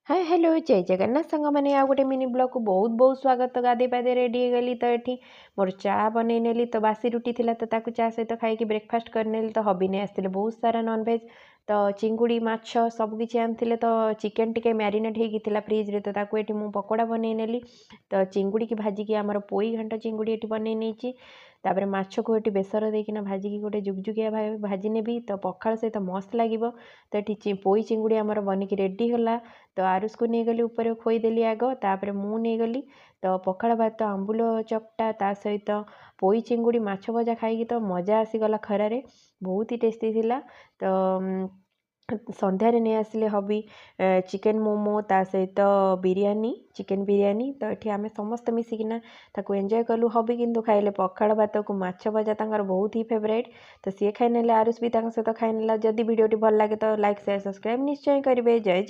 Hi hello जय जगन्नाथ सांग मैंने आ गोटे मिनी ब्लॉग को बहुत बहुत स्वागत। गाधे पाधे रेडी गली तो ये मोर चा बन नेली तो बासी रुटी थी तो ताकू चा सहित खाई ब्रेकफास्ट करनेली तो हबी नहीं आसते बहुत सारा नॉनवेज तो चिंगुड़ी माछ सबकि आनी तो चिकेन टिके मैरिनेट होता फ्रिज्रे तो ताकू मु पकोड़ा बन नेली तो चिंगुड़ी की भाजिकी आमर पोई घाट चिंगुड़ी ये बन नहीं तापर माछ को ये बेसर देकिना भाजिकी गोटे जुगजुगिया भाजी नेबी तो पखाल सहित मस्त लगे। तो ये पोई चिंगुड़ी आमर बनिकी रेडी होला तो आरुष को नहीं गली ऊपर खोईदेली आग तापर मु नहीं गली तो पखाल भात आंबुल चकटा ता सहित पोई चिंगुड़ी माछ भजा खाई तो मजा आसीगला खरारे बहुत ही टेस्टी थिला। तो संध्यारे नहीं आसिले हबी चिकेन मोमो ता सहित बिरयानी चिकेन बिरयानी तो ये आम समस्त मिसिकिना ताको एंजॉय कलु। हबी किंतु खाइले पखाल भात को माछ भजा तांकर बहुत ही फेवरेट तो सी खाई नेले आरुष भी सहित खाई नेला। जदि वीडियोटी भल लगे तो लाइक शेयर सब्सक्राइब निश्चय करेंगे। जय